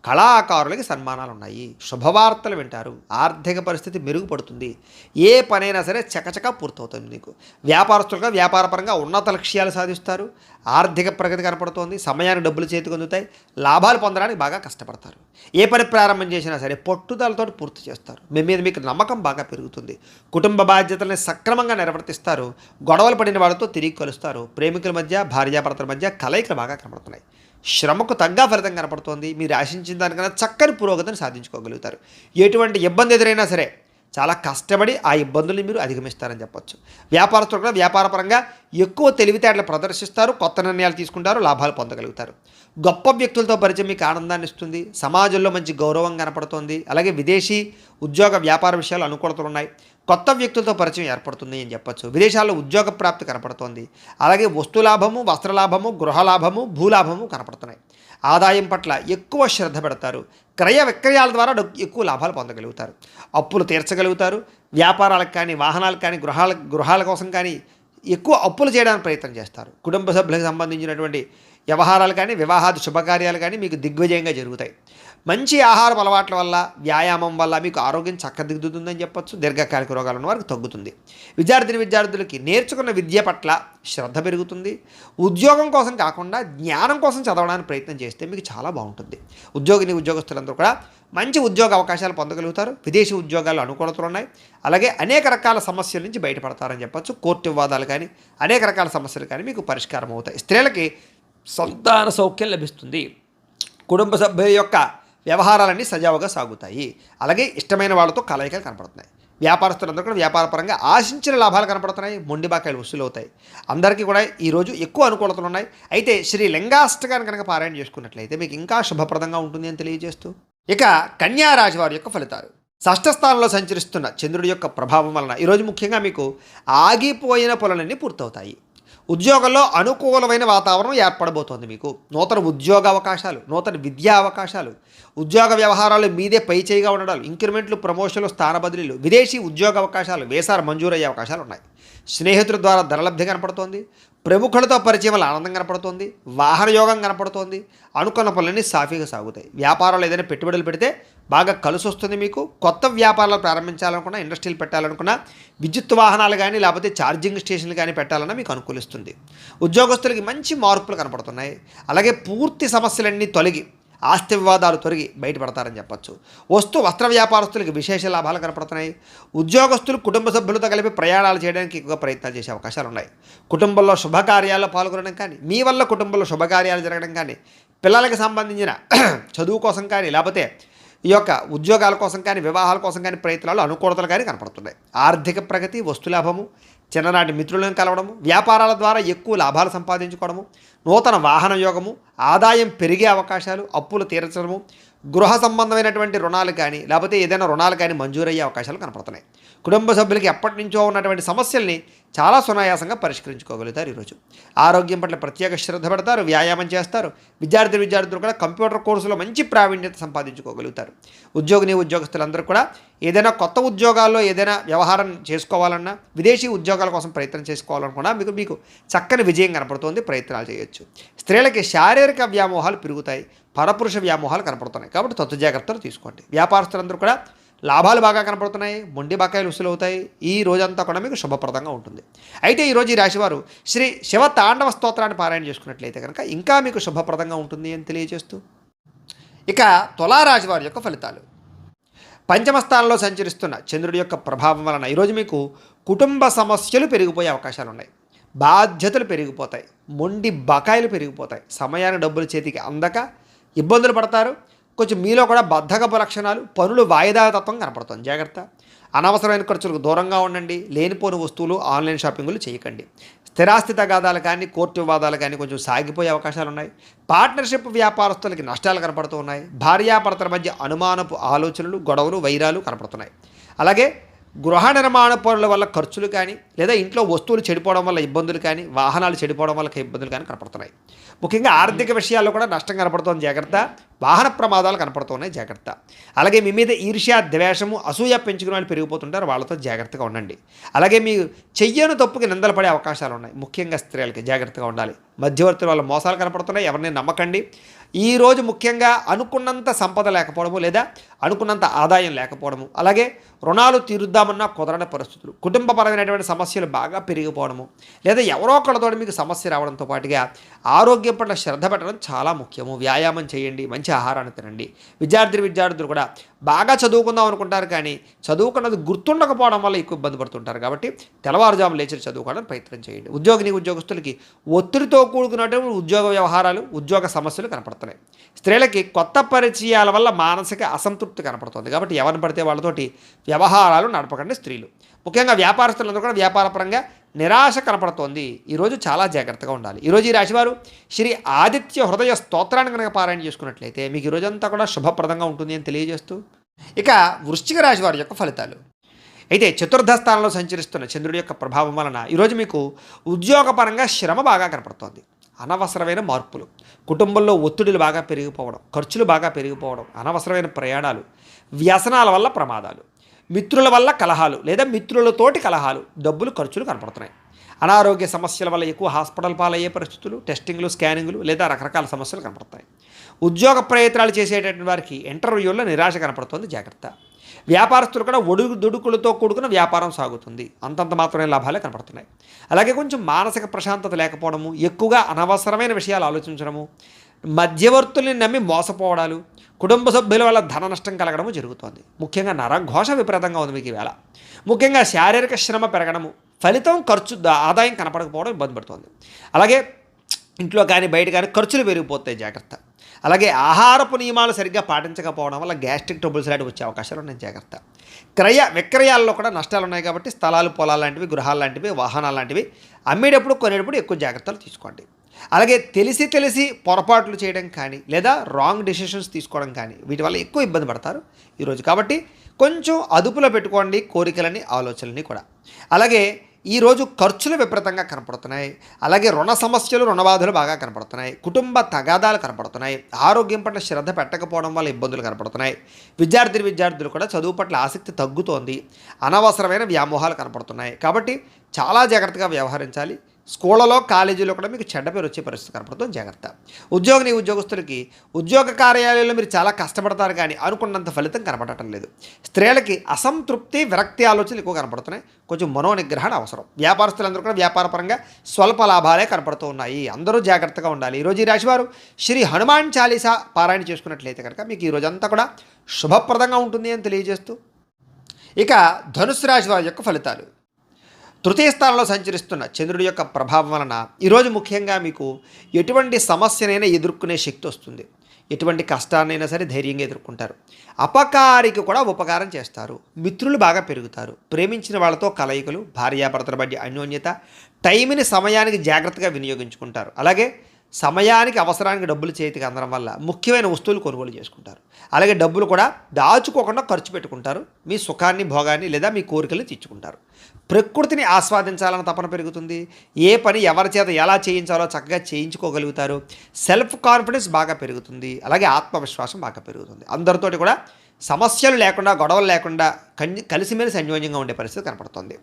కళాకారులకి సన్మానాలు ఉన్నాయి. శుభవార్తలు వింటారు. ఆర్థిక పరిస్థితి మెరుగుపడుతుంది. ఏ పనైనా సరే చకచకా పూర్తవుతుంది. మీకు వ్యాపారస్తులుగా వ్యాపారపరంగా ఉన్నత లక్ష్యాలు సాధిస్తారు. ఆర్థిక ప్రగతి కనపడుతోంది. సమయానికి డబ్బులు చేతికి అందుతాయి. లాభాలు పొందడానికి బాగా కష్టపడతారు. ఏ పని ప్రారంభం చేసినా సరే పట్టుదలతో పూర్తి చేస్తారు. మీ మీద మీకు నమ్మకం బాగా పెరుగుతుంది. కుటుంబ బాధ్యతల్ని సక్రమంగా నిర్వర్తిస్తారు. గొడవలు పడిన వాళ్ళతో తిరిగి కలుస్తారు. ప్రేమికుల మధ్య భార్యాభర్తల మధ్య కలయికలు బాగా కనపడుతున్నాయి. శ్రమకు తగ్గ ఫలితం కనపడుతోంది. మీరు ఆశించిన దానికన్నా చక్కని పురోగతిని సాధించుకోగలుగుతారు. ఎటువంటి ఇబ్బంది ఎదురైనా సరే చాలా కష్టపడి ఆ ఇబ్బందుల్ని మీరు అధిగమిస్తారని చెప్పొచ్చు. వ్యాపారస్తులు కూడా వ్యాపారపరంగా ఎక్కువ తెలివితేటలు ప్రదర్శిస్తారు. కొత్త నిర్ణయాలు తీసుకుంటారు. లాభాలు పొందగలుగుతారు. గొప్ప వ్యక్తులతో పరిచయం మీకు ఆనందాన్ని ఇస్తుంది. సమాజంలో మంచి గౌరవం కనపడుతోంది. అలాగే విదేశీ ఉద్యోగ వ్యాపార విషయాలు అనుకూలతలు ఉన్నాయి. కొత్త వ్యక్తులతో పరిచయం ఏర్పడుతుంది అని చెప్పొచ్చు. విదేశాల్లో ఉద్యోగ ప్రాప్తి కనపడుతోంది. అలాగే వస్తులాభము, వస్త్రలాభము, గృహలాభము, భూలాభము కనపడుతున్నాయి. ఆదాయం పట్ల ఎక్కువ శ్రద్ధ పెడతారు. క్రయ విక్రయాల ద్వారా ఎక్కువ లాభాలు పొందగలుగుతారు. అప్పులు తీర్చగలుగుతారు. వ్యాపారాలకు కానీ, వాహనాలకు కానీ, గృహాల కోసం కానీ ఎక్కువ అప్పులు చేయడానికి ప్రయత్నం చేస్తారు. కుటుంబ సభ్యులకు సంబంధించినటువంటి వ్యవహారాలు కానీ, వివాహాది శుభకార్యాలు కానీ మీకు దిగ్విజయంగా జరుగుతాయి. మంచి ఆహార అలవాట్ల వల్ల, వ్యాయామం వల్ల మీకు ఆరోగ్యం చక్కదిద్దుతుందని చెప్పొచ్చు. దీర్ఘకాలిక రోగాలు ఉన్న వారికి తగ్గుతుంది. విద్యార్థులకి నేర్చుకున్న విద్య పట్ల శ్రద్ధ పెరుగుతుంది. ఉద్యోగం కోసం కాకుండా జ్ఞానం కోసం చదవడానికి ప్రయత్నం చేస్తే మీకు చాలా బాగుంటుంది. ఉద్యోగస్తులందరూ కూడా మంచి ఉద్యోగ అవకాశాలు పొందగలుగుతారు. విదేశీ ఉద్యోగాలు అనుకూలతలు ఉన్నాయి. అలాగే అనేక రకాల సమస్యల నుంచి బయటపడతారని చెప్పొచ్చు. కోర్టు వివాదాలు కానీ, అనేక రకాల సమస్యలు కానీ మీకు పరిష్కారం అవుతాయి. స్త్రీలకి సంతాన సౌఖ్యం లభిస్తుంది. కుటుంబ సభ్యుల యొక్క వ్యవహారాలన్నీ సజావుగా సాగుతాయి. అలాగే ఇష్టమైన వాళ్ళతో కలయికలు కనపడుతున్నాయి. వ్యాపారస్తులందరూ కూడా వ్యాపారపరంగా ఆశించిన లాభాలు కనపడుతున్నాయి. మొండి బాకాయలు వసూలు అవుతాయి. అందరికీ కూడా ఈరోజు ఎక్కువ అనుకూలతలు ఉన్నాయి. అయితే శ్రీ లింగాష్టకాన్ని కనుక పారాయణ చేసుకున్నట్లయితే మీకు ఇంకా శుభప్రదంగా ఉంటుంది అని తెలియజేస్తూ, ఇక కన్యా రాశి వారి యొక్క ఫలితాలు. షష్ఠ స్థానంలో సంచరిస్తున్న చంద్రుడి యొక్క ప్రభావం వలన ఈరోజు ముఖ్యంగా మీకు ఆగిపోయిన పనులన్నీ పూర్తవుతాయి. ఉద్యోగంలో అనుకూలమైన వాతావరణం ఏర్పడబోతోంది. మీకు నూతన ఉద్యోగ అవకాశాలు, నూతన విద్యా అవకాశాలు, ఉద్యోగ వ్యవహారాలు మీదే పై చేయిగా ఉండడాలు, ఇంక్రిమెంట్లు, ప్రమోషన్లు, స్థాన బదిలీలు, విదేశీ ఉద్యోగ అవకాశాలు, వేసాలు మంజూరయ్యే అవకాశాలు ఉన్నాయి. స్నేహితుల ద్వారా ధనలబ్ధి కనపడుతోంది. ప్రముఖులతో పరిచయం వల్ల ఆనందం కనపడుతోంది. వాహన యోగం కనపడుతోంది. అనుకున్న పనులన్నీ సాఫీగా సాగుతాయి. వ్యాపారాలు ఏదైనా పెట్టుబడులు పెడితే బాగా కలిసి వస్తుంది. మీకు కొత్త వ్యాపారాలు ప్రారంభించాలనుకున్నా, ఇండస్ట్రీలు పెట్టాలనుకున్నా, విద్యుత్ వాహనాలు కానీ లేకపోతే ఛార్జింగ్ స్టేషన్లు కానీ పెట్టాలన్నా మీకు అనుకూలిస్తుంది. ఉద్యోగస్తులకి మంచి మార్పులు కనపడుతున్నాయి. అలాగే పూర్తి సమస్యలన్నీ తొలగి, ఆస్తి వివాదాలు తొలగి బయటపడతారని చెప్పొచ్చు. వస్త్ర వ్యాపారస్తులకి విశేష లాభాలు కనపడుతున్నాయి. ఉద్యోగస్తులు కుటుంబ సభ్యులతో కలిపి ప్రయాణాలు చేయడానికి ఎక్కువ ప్రయత్నాలు చేసే అవకాశాలు ఉన్నాయి. కుటుంబంలో శుభకార్యాల్లో పాల్గొనడం కానీ, మీ వల్ల కుటుంబంలో శుభకార్యాలు జరగడం కానీ, పిల్లలకి సంబంధించిన చదువు కోసం కానీ, లేకపోతే ఈ యొక్క ఉద్యోగాల కోసం కానీ, వివాహాల కోసం కానీ ప్రయత్నాలు అనుకూలతలు కానీ కనపడుతున్నాయి. ఆర్థిక ప్రగతి, వస్తులాభము, చిన్ననాటి మిత్రులను కలవడము, వ్యాపారాల ద్వారా ఎక్కువ లాభాలు సంపాదించుకోవడము, నూతన వాహన యోగము, ఆదాయం పెరిగే అవకాశాలు, అప్పులు తీర్చడము, గృహ సంబంధమైనటువంటి రుణాలు కానీ లేకపోతే ఏదైనా రుణాలు కానీ మంజూరయ్యే అవకాశాలు కనపడుతున్నాయి. కుటుంబ సభ్యులకి ఎప్పటి నుంచో ఉన్నటువంటి సమస్యల్ని చాలా సునాయాసంగా పరిష్కరించుకోగలుగుతారు. ఈరోజు ఆరోగ్యం పట్ల ప్రత్యేక శ్రద్ధ పెడతారు. వ్యాయామం చేస్తారు. విద్యార్థులు కూడా కంప్యూటర్ కోర్సులో మంచి ప్రావీణ్యత సంపాదించుకోగలుగుతారు. ఉద్యోగస్తులందరూ కూడా ఏదైనా కొత్త ఉద్యోగాల్లో ఏదైనా వ్యవహారం చేసుకోవాలన్నా, విదేశీ ఉద్యోగాల కోసం ప్రయత్నం చేసుకోవాలనుకున్నా మీకు చక్కని విజయం కనపడుతుంది. ప్రయత్నాలు చేయొచ్చు. స్త్రీలకి శారీరక వ్యామోహాలు పెరుగుతాయి. పరపురుష వ్యామోహాలు కనపడుతున్నాయి. కాబట్టి తత్వ జాగ్రత్తలు తీసుకోండి. వ్యాపారస్తులందరూ కూడా లాభాలు బాగా కనపడుతున్నాయి. మొండి బకాయిలు వసూలవుతాయి. ఈ రోజంతా కూడా మీకు శుభప్రదంగా ఉంటుంది. అయితే ఈరోజు ఈ రాశివారు శ్రీ శివ తాండవ స్తోత్రాన్ని పారాయణ చేసుకున్నట్లయితే కనుక ఇంకా మీకు శుభప్రదంగా ఉంటుంది అని తెలియజేస్తూ, ఇక తులారాశి వారి యొక్క ఫలితాలు. పంచమ స్థానంలో సంచరిస్తున్న చంద్రుడి యొక్క ప్రభావం వలన ఈరోజు మీకు కుటుంబ సమస్యలు పెరిగిపోయే అవకాశాలు ఉన్నాయి. బాధ్యతలు పెరిగిపోతాయి. మొండి బకాయిలు పెరిగిపోతాయి. సమయాన్ని డబ్బులు చేతికి అందక ఇబ్బందులు పడతారు. కొంచెం మీలో కూడా బద్ధకపు లక్షణాలు, పనులు వాయిదా తత్వం కనపడుతుంది. జాగ్రత్త. అనవసరమైన ఖర్చులకు దూరంగా ఉండండి. లేనిపోని వస్తువులు, ఆన్లైన్ షాపింగులు చేయకండి. స్థిరాస్తి తగాదాలు కానీ, కోర్టు వివాదాలు కానీ కొంచెం సాగిపోయే అవకాశాలు ఉన్నాయి. పార్ట్నర్షిప్ వ్యాపారస్తులకి నష్టాలు కనపడుతూ ఉన్నాయి. భార్యాభర్తల మధ్య అనుమానపు ఆలోచనలు, గొడవలు, వైరాలు కనపడుతున్నాయి. అలాగే గృహ నిర్మాణ పనుల వల్ల ఖర్చులు కానీ లేదా ఇంట్లో వస్తువులు చెడిపోవడం వల్ల ఇబ్బందులు కానీ వాహనాలు చెడిపోవడం వల్ల ఇబ్బందులు కానీ కనపడుతున్నాయి. ముఖ్యంగా ఆర్థిక విషయాల్లో కూడా నష్టం కనపడుతోంది, జాగ్రత్త. వాహన ప్రమాదాలు కనపడుతున్నాయి, జాగ్రత్త. అలాగే మీ మీద ఈర్ష్య, ద్వేషము, అసూయ పెంచుకునే వాళ్ళు పెరిగిపోతుంటారు, వాళ్ళతో జాగ్రత్తగా ఉండండి. అలాగే మీరు చెయ్యని తప్పుకి నిందలు పడే అవకాశాలు ఉన్నాయి, ముఖ్యంగా స్త్రీలకి జాగ్రత్తగా ఉండాలి. మధ్యవర్తుల వల్ల మోసాలు కనపడుతున్నాయి, ఎవరిని నమ్మకండి. ఈరోజు ముఖ్యంగా అనుకున్నంత సంపద లేకపోవడము లేదా అనుకున్నంత ఆదాయం లేకపోవడము, అలాగే రుణాలు తీరుద్దామన్నా కుదరని పరిస్థితులు, కుటుంబపరమైనటువంటి సమస్యలు బాగా పెరిగిపోవడము, లేదా ఎవరో ఒకళ్ళతో మీకు సమస్య రావడంతో పాటుగా ఆరోగ్యం పట్ల శ్రద్ధ పెట్టడం చాలా ముఖ్యము. వ్యాయామం చేయండి, మంచి ఆహారాన్ని తినండి. విద్యార్థులు కూడా బాగా చదువుకుందాం అనుకుంటారు, కానీ చదువుకున్నది గుర్తుండకపోవడం వల్ల ఎక్కువ ఇబ్బంది పడుతుంటారు. కాబట్టి తెల్లవారుజాము లేచి చదువుకోవడానికి ప్రయత్నం చేయండి. ఉద్యోగస్తులకి ఒత్తిడితో కూడుకున్నటువంటి ఉద్యోగ వ్యవహారాలు, ఉద్యోగ సమస్యలు కనపడతాయి. స్త్రీలకి కొత్త పరిచయాల వల్ల మానసిక అసంతృప్తి కనపడుతుంది. కాబట్టి ఎవరిని పడితే వాళ్ళతోటి వ్యవహారాలు నడపకండి స్త్రీలు. ముఖ్యంగా వ్యాపారస్తులందరూ కూడా వ్యాపారపరంగా నిరాశ కనపడుతోంది. ఈరోజు చాలా జాగ్రత్తగా ఉండాలి. ఈరోజు ఈ రాశివారు శ్రీ ఆదిత్య హృదయ స్తోత్రాన్ని కనుక పారాయణ చేసుకున్నట్లయితే మీకు ఈరోజంతా కూడా శుభప్రదంగా ఉంటుంది అని తెలియజేస్తూ, ఇక వృశ్చిక రాశి వారి యొక్క ఫలితాలు. అయితే చతుర్థ స్థానంలో సంచరిస్తున్న చంద్రుడి యొక్క ప్రభావం వలన ఈరోజు మీకు ఉద్యోగపరంగా శ్రమ బాగా కనపడుతోంది. అనవసరమైన మార్పులు, కుటుంబంలో ఒత్తిడులు బాగా పెరిగిపోవడం, ఖర్చులు బాగా పెరిగిపోవడం, అనవసరమైన ప్రయాణాలు, వ్యసనాల వల్ల ప్రమాదాలు, మిత్రుల వల్ల కలహాలు లేదా మిత్రులతోటి కలహాలు, డబ్బులు ఖర్చులు కనపడుతున్నాయి. అనారోగ్య సమస్యల వల్ల ఎక్కువ హాస్పిటల్ పాలయ్యే పరిస్థితులు, టెస్టింగ్లు, స్కానింగ్లు లేదా రకరకాల సమస్యలు కనపడతాయి. ఉద్యోగ ప్రయత్నాలు చేసేటటువంటి వారికి ఇంటర్వ్యూల్లో నిరాశ కనపడుతుంది, జాగ్రత్త. వ్యాపారస్తులు కూడా ఒడుదుడుకులతో కూడుకున్న వ్యాపారం సాగుతుంది, అంతంత మాత్రమే లాభాలే కనపడుతున్నాయి. అలాగే కొంచెం మానసిక ప్రశాంతత లేకపోవడము, ఎక్కువగా అనవసరమైన విషయాలు ఆలోచించడము, మధ్యవర్తుల్ని నమ్మి మోసపోవడాలు, కుటుంబ సభ్యుల వల్ల ధన నష్టం కలగడము జరుగుతోంది. ముఖ్యంగా నరఘోష విపరీతంగా ఉంది మీకు ఈవేళ. ముఖ్యంగా శారీరక శ్రమ పెరగడము, ఫలితం ఖర్చు ఆదాయం కనపడకపోవడం ఇబ్బంది పడుతుంది. అలాగే ఇంట్లో కానీ బయట కానీ ఖర్చులు పెరిగిపోతాయి, జాగ్రత్త. అలాగే ఆహారపు నియమాలు సరిగ్గా పాటించకపోవడం వల్ల గ్యాస్ట్రిక్ ట్రబుల్స్ లాంటివి వచ్చే అవకాశాలు ఉన్నాయి, జాగ్రత్త. విక్రయాల్లో కూడా నష్టాలు ఉన్నాయి. కాబట్టి స్థలాలు, పొలాలు లాంటివి, గృహాలు లాంటివి, వాహనాలు లాంటివి అమ్మేటప్పుడు కొనేటప్పుడు ఎక్కువ జాగ్రత్తలు తీసుకోండి. అలాగే తెలిసి పొరపాట్లు చేయడం కానీ లేదా రాంగ్ డెసిషన్స్ తీసుకోవడం కానీ వీటి వల్ల ఎక్కువ ఇబ్బంది పడతారు ఈరోజు. కాబట్టి కొంచెం అదుపులో పెట్టుకోండి కోరికలని, ఆలోచనలని కూడా. అలాగే ఈరోజు ఖర్చులు విపరీతంగా కనపడుతున్నాయి. అలాగే రుణ సమస్యలు, రుణబాధలు బాగా కనపడుతున్నాయి. కుటుంబ తగాదాలు కనపడుతున్నాయి. ఆరోగ్యం పట్ల శ్రద్ధ పెట్టకపోవడం వల్ల ఇబ్బందులు కనపడుతున్నాయి. విద్యార్థులు కూడా చదువు పట్ల ఆసక్తి తగ్గుతోంది. అనవసరమైన వ్యామోహాలు కనపడుతున్నాయి. కాబట్టి చాలా జాగ్రత్తగా వ్యవహరించాలి. స్కూళ్ళలో, కాలేజీలో కూడా మీకు చెడ్డ పేరు వచ్చే పరిస్థితి కనపడుతుంది, జాగ్రత్త. ఉద్యోగస్తులకి ఉద్యోగ కార్యాలయంలో మీరు చాలా కష్టపడతారు, కానీ అనుకున్నంత ఫలితం కనపడటం లేదు. స్త్రీలకి అసంతృప్తి, విరక్తి ఆలోచనలు ఎక్కువ కనపడుతున్నాయి. కొంచెం మనోనిగ్రహణ అవసరం. వ్యాపారస్తులందరూ కూడా వ్యాపారపరంగా స్వల్ప లాభాలే కనపడుతూ ఉన్నాయి. అందరూ జాగ్రత్తగా ఉండాలి. ఈరోజు ఈ రాశివారు శ్రీ హనుమాన్ చాలీసా పారాయణ చేసుకున్నట్లయితే కనుక మీకు ఈ రోజంతా కూడా శుభప్రదంగా ఉంటుంది అని తెలియజేస్తూ, ఇక ధనుసు రాశి వారి యొక్క ఫలితాలు. తృతీయ స్థానంలో సంచరిస్తున్న చంద్రుడి యొక్క ప్రభావం వలన ఈరోజు ముఖ్యంగా మీకు ఎటువంటి సమస్యనైనా ఎదుర్కొనే శక్తి వస్తుంది. ఎటువంటి కష్టాన్నైనా సరే ధైర్యంగా ఎదుర్కొంటారు. అపకారికి కూడా ఉపకారం చేస్తారు. మిత్రులు బాగా పెరుగుతారు. ప్రేమించిన వాళ్ళతో కలయికలు, భార్యాభర్తల మధ్య అన్యోన్యత, టైంని సమయానికి జాగ్రత్తగా వినియోగించుకుంటారు. అలాగే సమయానికి, అవసరానికి డబ్బులు చేతికి అందడం వల్ల ముఖ్యమైన వస్తువులు కొనుగోలు చేసుకుంటారు. అలాగే డబ్బులు కూడా దాచుకోకుండా ఖర్చు పెట్టుకుంటారు. మీ సుఖాన్ని, భోగాన్ని లేదా మీ కోరికలు తీర్చుకుంటారు. ప్రకృతిని ఆస్వాదించాలని తపన పెరుగుతుంది. ఏ పని ఎవరి చేత ఎలా చేయించాలో చక్కగా చేయించుకోగలుగుతారు. సెల్ఫ్ కాన్ఫిడెన్స్ బాగా పెరుగుతుంది. అలాగే ఆత్మవిశ్వాసం బాగా పెరుగుతుంది. అందరితోటి కూడా సమస్యలు లేకుండా, గొడవలు లేకుండా కలిసిమెలిసి అన్యోన్యంగా ఉండే పరిస్థితి కనపడుతుంది.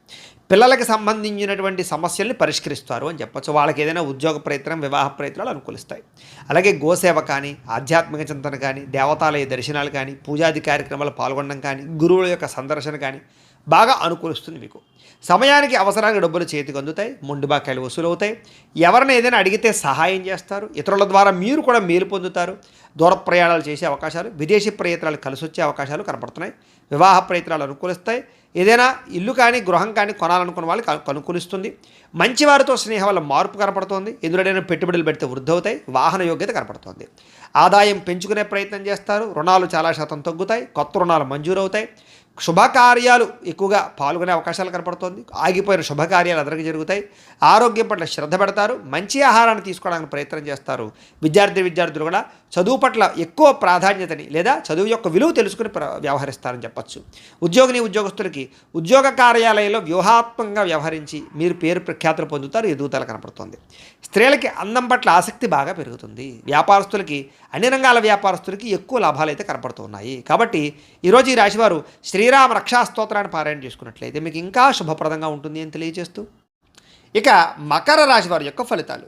పిల్లలకి సంబంధించినటువంటి సమస్యల్ని పరిష్కరిస్తారు అని చెప్పచ్చు. వాళ్ళకి ఏదైనా ఉద్యోగ ప్రయత్నం, వివాహ ప్రయత్నాలు అనుకూలిస్తాయి. అలాగే గోసేవ కానీ, ఆధ్యాత్మిక చింతన కానీ, దేవతాలయ దర్శనాలు కానీ, పూజాది కార్యక్రమాలు పాల్గొనడం కానీ, గురువుల యొక్క సందర్శన కానీ బాగా అనుకూలిస్తుంది మీకు. సమయానికి, అవసరానికి డబ్బులు చేతికి అందుతాయి. మొండి బాకాయలు వసూలవుతాయి. ఎవరిని ఏదైనా అడిగితే సహాయం చేస్తారు. ఇతరుల ద్వారా మీరు కూడా మేలు పొందుతారు. దూర ప్రయాణాలు చేసే అవకాశాలు, విదేశీ ప్రయత్నాలు కలిసి వచ్చే అవకాశాలు కనపడుతున్నాయి. వివాహ ప్రయత్నాలు అనుకూలిస్తాయి. ఏదైనా ఇల్లు కానీ, గృహం కానీ కొనాలనుకున్న వాళ్ళకి అనుకూలిస్తుంది. మంచివారితో స్నేహం వల్ల మార్పు కనపడుతోంది. ఎందులోనైనా పెట్టుబడులు పెడితే వృద్ధి అవుతాయి. వాహన యోగ్యత కనపడుతోంది. ఆదాయం పెంచుకునే ప్రయత్నం చేస్తారు. రుణాలు చాలా శాతం తగ్గుతాయి. కొత్త రుణాలు మంజూరు అవుతాయి. శుభకార్యాలు ఎక్కువగా పాల్గొనే అవకాశాలు కనపడుతోంది. ఆగిపోయిన శుభకార్యాలు అందరికీ జరుగుతాయి. ఆరోగ్యం పట్ల శ్రద్ధ పెడతారు. మంచి ఆహారాన్ని తీసుకోవడానికి ప్రయత్నం చేస్తారు. విద్యార్థులు కూడా చదువు పట్ల ఎక్కువ ప్రాధాన్యతని లేదా చదువు యొక్క విలువ తెలుసుకుని వ్యవహరిస్తారని చెప్పచ్చు. ఉద్యోగస్తులకి ఉద్యోగ కార్యాలయంలో వ్యూహాత్మకంగా వ్యవహరించి మీరు పేరు ప్రఖ్యాతులు పొందుతారు. ఎదుగుదల కనపడుతుంది. స్త్రీలకి అందం పట్ల ఆసక్తి బాగా పెరుగుతుంది. వ్యాపారస్తులకి అన్ని రంగాల వ్యాపారస్తులకి ఎక్కువ లాభాలు అయితే కనపడుతున్నాయి. కాబట్టి ఈరోజు ఈ రాశివారు శ్రీరామ రక్షా స్తోత్రాన్ని పారాయణ చేసుకున్నట్లయితే మీకు ఇంకా శుభప్రదంగా ఉంటుంది అని తెలియజేస్తూ, ఇక మకర రాశి వారి యొక్క ఫలితాలు.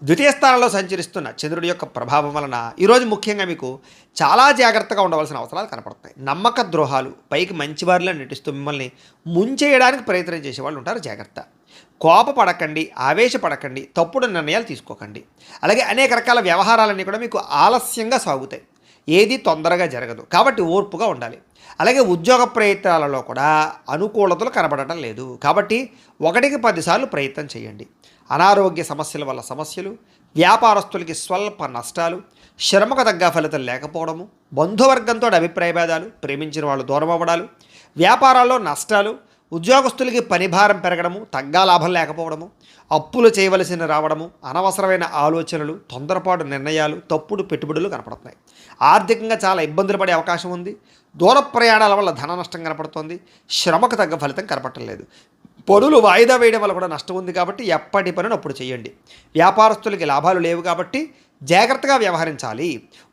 ద్వితీయ స్థానంలో సంచరిస్తున్న చంద్రుడి యొక్క ప్రభావం వలన ఈరోజు ముఖ్యంగా మీకు చాలా జాగ్రత్తగా ఉండవలసిన అవసరాలు కనపడతాయి. నమ్మక ద్రోహాలు, పైకి మంచివారిలో నటిస్తూ మిమ్మల్ని ముంచేయడానికి ప్రయత్నం చేసేవాళ్ళు ఉంటారు. జాగ్రత్త. కోపపడకండి, ఆవేశపడకండి, తప్పుడు నిర్ణయాలు తీసుకోకండి. అలాగే అనేక రకాల వ్యవహారాలన్నీ కూడా మీకు ఆలస్యంగా సాగుతాయి. ఏది తొందరగా జరగదు. కాబట్టి ఓర్పుగా ఉండాలి. అలాగే ఉద్యోగ ప్రయత్నాలలో కూడా అనుకూలతలు కనబడటం లేదు. కాబట్టి 1కి 10 సార్లు ప్రయత్నం చేయండి. అనారోగ్య సమస్యల వల్ల సమస్యలు, వ్యాపారస్తులకి స్వల్ప నష్టాలు, శ్రమకు తగ్గ ఫలితం లేకపోవడము, బంధువర్గంతో అభిప్రాయ భేదాలు, ప్రేమించిన వాళ్ళు దూరం అవ్వడాలు, వ్యాపారాల్లో నష్టాలు, ఉద్యోగస్తులకి పని భారం పెరగడము, తగ్గా లాభం లేకపోవడము, అప్పులు చేయవలసిన రావడము, అనవసరమైన ఆలోచనలు, తొందరపాటు నిర్ణయాలు, తప్పుడు పెట్టుబడులు కనపడుతున్నాయి. ఆర్థికంగా చాలా ఇబ్బందులు పడే అవకాశం ఉంది. దూర ప్రయాణాల వల్ల ధన నష్టం కనపడుతోంది. శ్రమకు తగ్గ ఫలితం కనపడలేదు. పనులు వాయిదా వేయడం వల్ల కూడా నష్టం ఉంది. కాబట్టి ఎప్పటి పనిని అప్పుడు చేయండి. వ్యాపారస్తులకి లాభాలు లేవు కాబట్టి జాగ్రత్తగా వ్యవహరించాలి.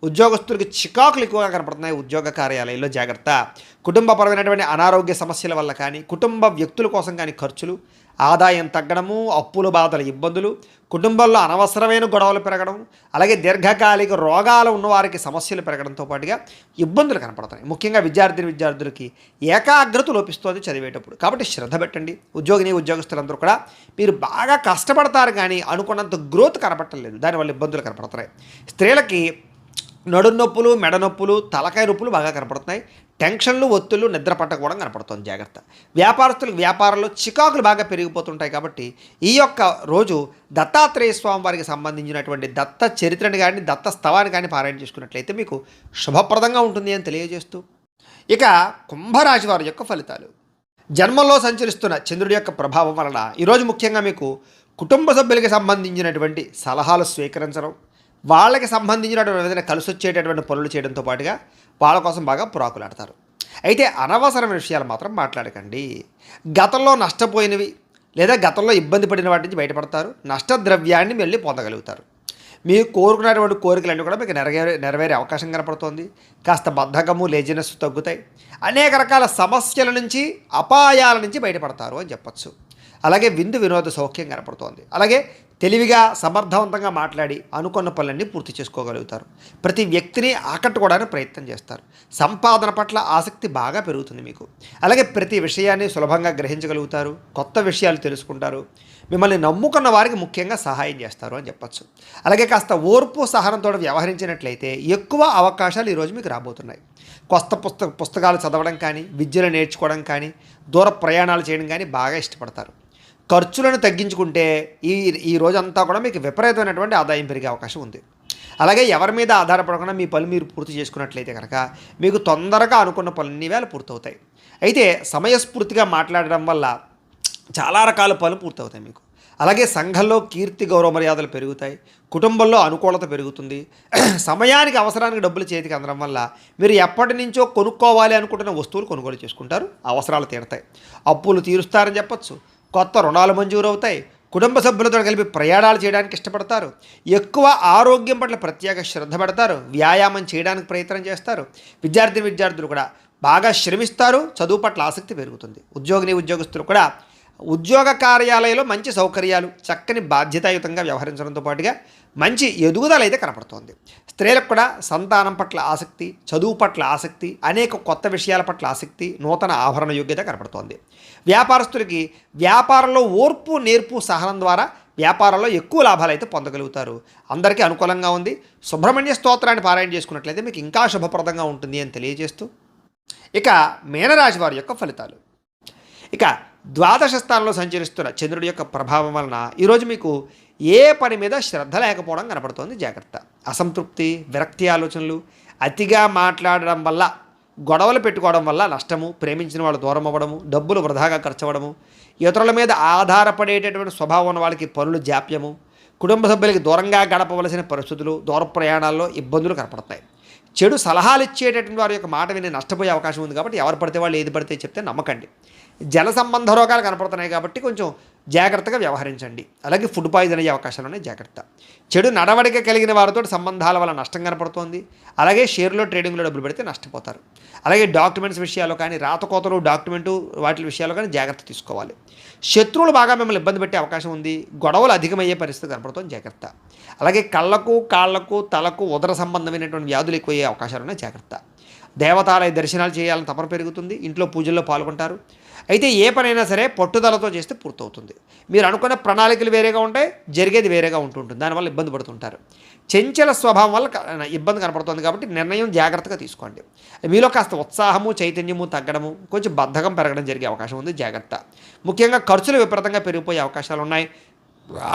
ఉద్యోగస్తులకి చికాకులు ఎక్కువగా కనపడుతున్నాయి. ఉద్యోగ కార్యాలయంలో జాగ్రత్త. కుటుంబపరమైనటువంటి అనారోగ్య సమస్యల వల్ల కానీ, కుటుంబ వ్యక్తుల కోసం కానీ ఖర్చులు, ఆదాయం తగ్గడము, అప్పుల బాధల ఇబ్బందులు, కుటుంబంలో అనవసరమైన గొడవలు పెరగడం, అలాగే దీర్ఘకాలిక రోగాలు ఉన్నవారికి సమస్యలు పెరగడంతో పాటుగా ఇబ్బందులు కనపడుతున్నాయి. ముఖ్యంగా విద్యార్థులకి ఏకాగ్రత లోపిస్తుంది చదివేటప్పుడు. కాబట్టి శ్రద్ధ పెట్టండి. ఉద్యోగస్తులందరూ కూడా మీరు బాగా కష్టపడతారు కానీ అనుకున్నంత గ్రోత్ కనపడలేదు. దానివల్ల ఇబ్బందులు కనపడుతున్నాయి. స్త్రీలకి నడుం నొప్పులు, మెడ నొప్పులు, తలకాయ నొప్పులు బాగా కనపడుతున్నాయి. టెన్షన్లు, ఒత్తులు, నిద్ర పట్టకపోవడం కనపడుతుంది. జాగ్రత్త. వ్యాపారస్తులకు వ్యాపారంలో చికాకులు బాగా పెరిగిపోతుంటాయి. కాబట్టి ఈ యొక్క రోజు దత్తాత్రేయ స్వామి వారికి సంబంధించినటువంటి దత్త చరిత్రని కానీ, దత్త స్తవాన్ని కానీ పారాయణ చేసుకున్నట్లయితే మీకు శుభప్రదంగా ఉంటుంది అని తెలియజేస్తూ, ఇక కుంభరాశి వారి యొక్క ఫలితాలు. జన్మంలో సంచరిస్తున్న చంద్రుడి యొక్క ప్రభావం వలన ఈరోజు ముఖ్యంగా మీకు కుటుంబ సభ్యులకి సంబంధించినటువంటి సలహాలు స్వీకరించడం, వాళ్ళకి సంబంధించినటువంటి ఏదైనా కలిసి వచ్చేటటువంటి పనులు చేయడంతో పాటుగా వాళ్ళ కోసం బాగా పురాకులాడతారు. అయితే అనవసరమైన విషయాలు మాత్రం మాట్లాడకండి. గతంలో నష్టపోయినవి లేదా గతంలో ఇబ్బంది పడిన వాటి నుంచి బయటపడతారు. నష్టద్రవ్యాన్ని మళ్ళీ పొందగలుగుతారు. మీరు కోరుకున్నటువంటి కోరికలన్నీ కూడా మీకు నెరవేరే అవకాశం కనపడుతోంది. కాస్త బద్ధకము, లేజినెస్ తగ్గుతాయి. అనేక రకాల సమస్యల నుంచి, అపాయాల నుంచి బయటపడతారు అని చెప్పచ్చు. అలాగే వినోద సౌఖ్యం కనపడుతోంది. అలాగే తెలివిగా, సమర్థవంతంగా మాట్లాడి అనుకున్న పనులన్నీ పూర్తి చేసుకోగలుగుతారు. ప్రతి వ్యక్తిని ఆకట్టుకోవడానికి ప్రయత్నం చేస్తారు. సంపాదన పట్ల ఆసక్తి బాగా పెరుగుతుంది మీకు. అలాగే ప్రతి విషయాన్ని సులభంగా గ్రహించగలుగుతారు. కొత్త విషయాలు తెలుసుకుంటారు. మిమ్మల్ని నమ్ముకున్న వారికి ముఖ్యంగా సహాయం చేస్తారు అని చెప్పచ్చు. అలాగే కాస్త ఓర్పు, సహనంతో వ్యవహరించినట్లయితే ఎక్కువ అవకాశాలు ఈరోజు మీకు రాబోతున్నాయి. కొత్త పుస్తకాలు చదవడం కానీ, విద్యను నేర్చుకోవడం కానీ, దూర ప్రయాణాలు చేయడం కానీ బాగా ఇష్టపడతారు. ఖర్చులను తగ్గించుకుంటే ఈ రోజంతా కూడా మీకు విపరీతమైనటువంటి ఆదాయం పెరిగే అవకాశం ఉంది. అలాగే ఎవరి మీద ఆధారపడకుండా మీ పనులు మీరు పూర్తి చేసుకున్నట్లయితే కనుక మీకు తొందరగా అనుకున్న పనులన్నీ వేళ పూర్తవుతాయి. అయితే సమయస్ఫూర్తిగా మాట్లాడడం వల్ల చాలా రకాల పనులు పూర్తవుతాయి మీకు. అలాగే సంఘంలో కీర్తి, గౌరవ మర్యాదలు పెరుగుతాయి. కుటుంబంలో అనుకూలత పెరుగుతుంది. సమయానికి, అవసరానికి డబ్బులు చేతికి అందడం వల్ల మీరు ఎప్పటి నుంచో కొనుక్కోవాలి అనుకుంటున్న వస్తువులు కొనుగోలు చేసుకుంటారు. అవసరాలు తీరుతాయి. అప్పులు తీరుస్తారని చెప్పచ్చు. కొత్త రుణాలు మంజూరు అవుతాయి. కుటుంబ సభ్యులతో కలిపి ప్రయాణాలు చేయడానికి ఇష్టపడతారు. ఎక్కువ ఆరోగ్యం పట్ల ప్రత్యేక శ్రద్ధ పెడతారు. వ్యాయామం చేయడానికి ప్రయత్నం చేస్తారు. విద్యార్థులు కూడా బాగా శ్రమిస్తారు. చదువు పట్ల ఆసక్తి పెరుగుతుంది. ఉద్యోగస్తులు కూడా ఉద్యోగ కార్యాలయంలో మంచి సౌకర్యాలు, చక్కని బాధ్యతాయుతంగా వ్యవహరించడంతో పాటుగా మంచి ఎదుగుదల అయితే కనపడుతోంది. స్త్రీలకు కూడా సంతానం పట్ల ఆసక్తి, చదువు పట్ల ఆసక్తి, అనేక కొత్త విషయాల పట్ల ఆసక్తి, నూతన ఆభరణ యోగ్యత కనపడుతోంది. వ్యాపారస్తులకి వ్యాపారంలో ఓర్పు, నేర్పు, సహనం ద్వారా వ్యాపారంలో ఎక్కువ లాభాలు అయితే పొందగలుగుతారు. అందరికీ అనుకూలంగా ఉంది. సుబ్రహ్మణ్య స్తోత్రాన్ని పారాయణ చేసుకున్నట్లయితే మీకు ఇంకా శుభప్రదంగా ఉంటుంది అని తెలియజేస్తూ, ఇక మీనరాశి వారి యొక్క ఫలితాలు. ఇక ద్వాదశ స్థానంలో సంచరిస్తున్న చంద్రుడి యొక్క ప్రభావం వలన ఈరోజు మీకు ఏ పని మీద శ్రద్ధ లేకపోవడం కనపడుతోంది. జాగ్రత్త. అసంతృప్తి, విరక్తి ఆలోచనలు, అతిగా మాట్లాడడం వల్ల గొడవలు పెట్టుకోవడం వల్ల నష్టము, ప్రేమించిన వాళ్ళు దూరం అవ్వడము, డబ్బులు వృధాగా ఖర్చు అవ్వడము, ఇతరుల మీద ఆధారపడేటటువంటి స్వభావం ఉన్న వాళ్ళకి పనులు జాప్యము, కుటుంబ సభ్యులకి దూరంగా గడపవలసిన పరిస్థితులు, దూర ప్రయాణాల్లో ఇబ్బందులు కనపడతాయి. చెడు సలహాలు ఇచ్చేటటువంటి వారి యొక్క మాట విని నష్టపోయే అవకాశం ఉంది. కాబట్టి ఎవరు పడితే వాళ్ళు ఏది పడితే చెప్తే నమ్మకండి. జల సంబంధ రోగాలు కనపడుతున్నాయి కాబట్టి కొంచెం జాగ్రత్తగా వ్యవహరించండి. అలాగే ఫుడ్ పాయిజన్ అయ్యే అవకాశాలు ఉన్నాయి, జాగ్రత్త. చెడు నడవడిక కలిగిన వారితో సంబంధాల వల్ల నష్టం కనపడుతోంది. అలాగే షేర్లో ట్రేడింగ్లో డబ్బులు పెడితే నష్టపోతారు. అలాగే డాక్యుమెంట్స్ విషయాల్లో కానీ, రాతకోతలు డాక్యుమెంటు వాటి విషయాల్లో కానీ జాగ్రత్త తీసుకోవాలి. శత్రువులు బాగా మిమ్మల్ని ఇబ్బంది పెట్టే అవకాశం ఉంది. గొడవలు అధికమయ్యే పరిస్థితి కనపడుతుంది, జాగ్రత్త. అలాగే కళ్ళకు, కాళ్లకు, తలకు ఉదర సంబంధమైనటువంటి వ్యాధులు ఎక్కువయ్యే అవకాశాలు ఉన్నాయి, జాగ్రత్త. దేవతాలయ దర్శనాలు చేయాలని తపన పెరుగుతుంది. ఇంట్లో పూజల్లో పాల్గొంటారు. అయితే ఏ పనైనా సరే పట్టుదలతో చేస్తే పూర్తవుతుంది. మీరు అనుకున్న ప్రణాళికలు వేరేగా ఉంటాయి, జరిగేది వేరేగా ఉంటుంటుంది. దానివల్ల ఇబ్బంది పడుతుంటారు. చంచల స్వభావం వల్ల ఇబ్బంది కనపడుతుంది. కాబట్టి నిర్ణయం జాగ్రత్తగా తీసుకోండి. మీలో కాస్త ఉత్సాహము, చైతన్యము తగ్గడము, కొంచెం బద్ధకం పెరగడం జరిగే అవకాశం ఉంది, జాగ్రత్త. ముఖ్యంగా ఖర్చులు విపరీతంగా పెరిగిపోయే అవకాశాలు ఉన్నాయి.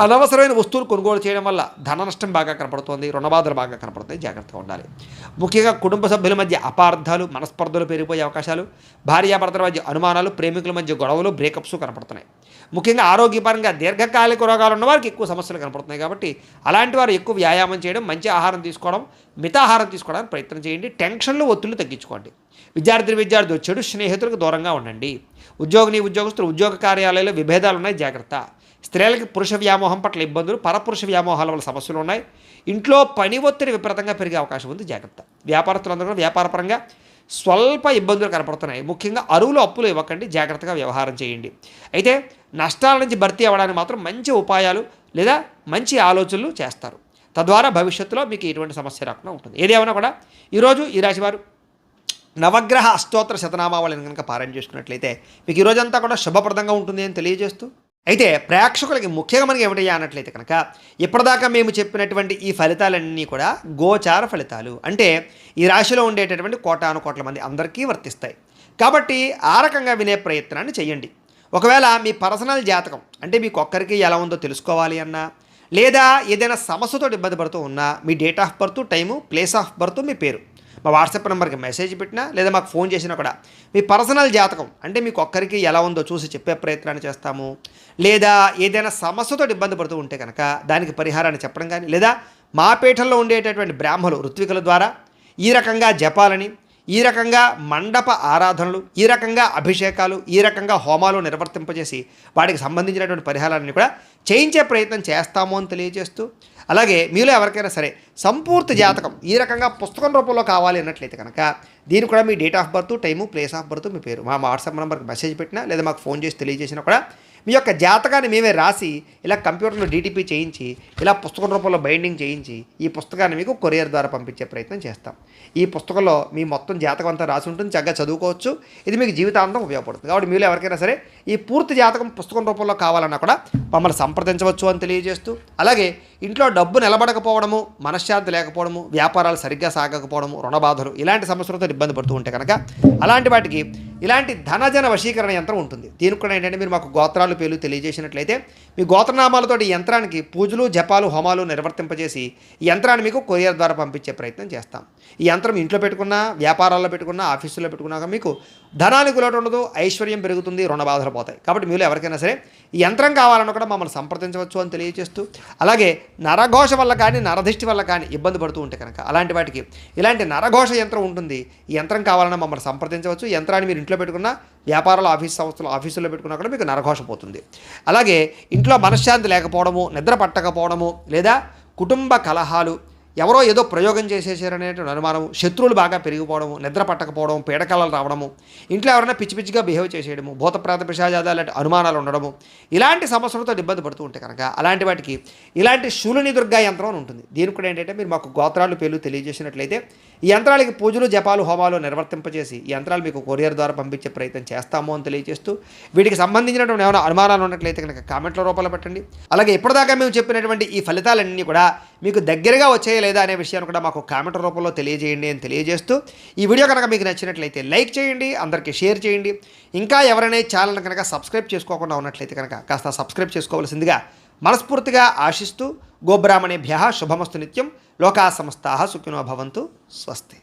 అనవసరమైన వస్తువులు కొనుగోలు చేయడం వల్ల ధన నష్టం బాగా కనపడుతోంది, రుణబాధలు బాగా కనపడుతుంది, జాగ్రత్తగా ఉండాలి. ముఖ్యంగా కుటుంబ సభ్యుల మధ్య అపార్థాలు, మనస్పర్ధలు పెరిగిపోయే అవకాశాలు, భార్యాభర్తల మధ్య అనుమానాలు, ప్రేమికుల మధ్య గొడవలు, బ్రేకప్స్ కనపడుతున్నాయి. ముఖ్యంగా ఆరోగ్యపరంగా దీర్ఘకాలిక రోగాలు ఉన్న వారికి ఎక్కువ సమస్యలు కనపడుతున్నాయి. కాబట్టి అలాంటి వారు ఎక్కువ వ్యాయామం చేయడం, మంచి ఆహారం తీసుకోవడం, మితాహారం తీసుకోవడానికి ప్రయత్నం చేయండి. టెన్షన్లు, ఒత్తిళ్లు తగ్గించుకోండి. విద్యార్థులు చెడు స్నేహితులకు దూరంగా ఉండండి. ఉద్యోగస్తులు ఉద్యోగ కార్యాలయాల్లో విభేదాలు ఉన్నాయి, జాగ్రత్త. స్త్రీలకి పురుష వ్యామోహం పట్ల ఇబ్బందులు, పరపురుష వ్యామోహాల వల్ల సమస్యలు ఉన్నాయి. ఇంట్లో పని ఒత్తిడి విపరీతంగా పెరిగే అవకాశం ఉంది, జాగ్రత్త. వ్యాపారస్తులందరూ కూడా వ్యాపారపరంగా స్వల్ప ఇబ్బందులు కనపడుతున్నాయి. ముఖ్యంగా అరువులు, అప్పులు ఇవ్వకండి, జాగ్రత్తగా వ్యవహారం చేయండి. అయితే నష్టాల నుంచి భర్తీ అవ్వడానికి మాత్రం మంచి ఉపాయాలు లేదా మంచి ఆలోచనలు చేస్తారు. తద్వారా భవిష్యత్తులో మీకు ఎటువంటి సమస్య రాకుండా ఉంటుంది. ఏదేమైనా కూడా ఈరోజు ఈ రాశివారు నవగ్రహ అష్టోత్తర శతనామావళిని కనుక పారాయణ చేసుకున్నట్లయితే మీకు ఈరోజంతా కూడా శుభప్రదంగా ఉంటుంది అని తెలియజేస్తూ, అయితే ప్రేక్షకులకి ముఖ్యంగా మనకి ఏమిటయ్యా అన్నట్లయితే కనుక ఇప్పటిదాకా మేము చెప్పినటువంటి ఈ ఫలితాలన్నీ కూడా గోచార ఫలితాలు. అంటే ఈ రాశిలో ఉండేటటువంటి కోటాను కోట్ల మంది అందరికీ వర్తిస్తాయి. కాబట్టి ఆ రకంగా వినే ప్రయత్నాన్ని చేయండి. ఒకవేళ మీ పర్సనల్ జాతకం అంటే మీకు ఒక్కరికి ఎలా ఉందో తెలుసుకోవాలి అన్నా, లేదా ఏదైనా సమస్యతో ఇబ్బంది పడుతూ ఉన్నా, మీ date of birth, time, place of birth, మీ పేరు మా వాట్సాప్ నెంబర్కి మెసేజ్ పెట్టినా లేదా మాకు ఫోన్ చేసినా కూడా మీ పర్సనల్ జాతకం అంటే మీకు ఒక్కరికి ఎలా ఉందో చూసి చెప్పే ప్రయత్నాన్ని చేస్తాము. లేదా ఏదైనా సమస్యతో ఇబ్బంది పడుతూ ఉంటే కనుక దానికి పరిహారాన్ని చెప్పడం కానీ, లేదా మా పీఠంలో ఉండేటటువంటి బ్రాహ్మలు ఋత్వికుల ద్వారా ఈ రకంగా జపాలని, ఈ రకంగా మండప ఆరాధనలు, ఈ రకంగా అభిషేకాలు, ఈ రకంగా హోమాలు నిర్వర్తింపజేసి వాటికి సంబంధించినటువంటి పరిహారాన్ని కూడా చేయించే ప్రయత్నం చేస్తాము అని తెలియజేస్తూ, అలాగే మీలో ఎవరికైనా సరే సంపూర్తి జాతకం ఈ రకంగా పుస్తకం రూపంలో కావాలి అన్నట్లయితే కనుక దీనికి కూడా మీ date of birth, time, place of birth, మీ పేరు మా వాట్సాప్ నెంబర్కి మెసేజ్ పెట్టినా లేదా మాకు ఫోన్ చేసి తెలియజేసినా కూడా మీ యొక్క జాతకాన్ని మేమే రాసి ఇలా కంప్యూటర్లో డీటీపీ చేయించి ఇలా పుస్తకం రూపంలో బైండింగ్ చేయించి ఈ పుస్తకాన్ని మీకు కొరియర్ ద్వారా పంపించే ప్రయత్నం చేస్తాం. ఈ పుస్తకంలో మీ మొత్తం జాతకం అంతా రాసి ఉంటుంది, చక్కగా చదువుకోవచ్చు. ఇది మీకు జీవితాంతం ఉపయోగపడుతుంది. కాబట్టి మీరు ఎవరికైనా సరే ఈ పూర్తి జాతకం పుస్తకం రూపంలో కావాలన్నా కూడా మమ్మల్ని సంప్రదించవచ్చు అని తెలియజేస్తూ, అలాగే ఇంట్లో డబ్బు నిలబడకపోవడము, మనశ్శాంతి లేకపోవడము, వ్యాపారాలు సరిగ్గా సాగకపోవడము, రుణబాధలు ఇలాంటి సమస్యలతో ఇబ్బంది పడుతూ ఉంటే కనుక అలాంటి వాటికి ఇలాంటి ధనజన వశీకరణ యంత్రం ఉంటుంది. దీనికి కూడా ఏంటంటే మీరు మాకు గోత్రాలు పేర్లు తెలియజేసినట్లయితే మీ గోత్రనామాలతో ఈ యంత్రానికి పూజలు, జపాలు, హోమాలు నిర్వర్తింపజేసి ఈ యంత్రాన్ని మీకు కొరియర్ ద్వారా పంపించే ప్రయత్నం చేస్తాం. ఈ యంత్రం ఇంట్లో పెట్టుకున్నా, వ్యాపారాల్లో పెట్టుకున్నా, ఆఫీసులో పెట్టుకున్నాక మీకు ధనానికి లోటు ఉండదు, ఐశ్వర్యం పెరుగుతుంది, రుణబాధలు పోతాయి. కాబట్టి మీరు ఎవరికైనా సరే ఈ యంత్రం కావాలన్నా కూడా మమ్మల్ని సంప్రదించవచ్చు అని తెలియజేస్తూ, అలాగే నరఘోష వల్ల కానీ, నరదిష్టి వల్ల కానీ ఇబ్బంది పడుతూ ఉంటే కనుక అలాంటి వాటికి ఇలాంటి నరఘోష యంత్రం ఉంటుంది. ఈ యంత్రం కావాలన్నా మమ్మల్ని సంప్రదించవచ్చు. ఈ యంత్రాన్ని మీరు ఇంట్లో పెట్టుకున్నా, వ్యాపారాలు, ఆఫీసుల్లో పెట్టుకున్నా కూడా మీకు నరఘోష పోతుంది. అలాగే ఇంట్లో మనశ్శాంతి లేకపోవడము, నిద్ర పట్టకపోవడము, లేదా కుటుంబ కలహాలు, ఎవరో ఏదో ప్రయోగం చేసేసారనేటువంటి అనుమానము, శత్రువులు బాగా పెరిగిపోవడము, నిద్ర పట్టకపోవడం, పీడకలలు రావడము, ఇంట్లో ఎవరైనా పిచ్చి పిచ్చిగా బిహేవ్ చేసేయడము, భూతప్రాత పిశాచాలు లాంటి అనుమానాలు ఉండడము, ఇలాంటి సమస్యలతో ఇబ్బంది పడుతూ ఉంటే కనుక అలాంటి వాటికి ఇలాంటి శూలిని దుర్గా యంత్రం అని ఉంటుంది. దీనికి కూడా ఏంటంటే మీరు మాకు గోత్రాలు పేర్లు తెలియజేసినట్లయితే ఈ యంత్రాలకి పూజలు, జపాలు, హోమాలు నిర్వర్తింపజేసి ఈ యంత్రాలు మీకు కొరియర్ ద్వారా పంపించే ప్రయత్నం చేస్తాము అని తెలియజేస్తూ, వీటికి సంబంధించినటువంటి ఏమైనా అనుమానాలు ఉన్నట్లయితే కనుక కామెంట్ల రూపంలో పెట్టండి. అలాగే ఇప్పటిదాకా మేము చెప్పినటువంటి ఈ ఫలితాలన్నీ కూడా మీకు దగ్గరగా వచ్చాయా లేదా అనే విషయాన్ని కూడా మాకు కామెంట్ రూపంలో తెలియజేయండి అని తెలియజేస్తూ, ఈ వీడియో కనుక మీకు నచ్చినట్లయితే లైక్ చేయండి, అందరికీ షేర్ చేయండి. ఇంకా ఎవరైనా ఛానల్ కనుక సబ్స్క్రైబ్ చేసుకోకుండా ఉన్నట్లయితే కనుక కాస్త సబ్స్క్రైబ్ చేసుకోవాల్సిందిగా మనస్ఫూర్తిగా ఆశిస్తూ, గోబ్రాహ్మణేభ్యః శుభమస్తు నిత్యం, లోకా సమస్తాః సుఖినో భవంతు, స్వస్తి.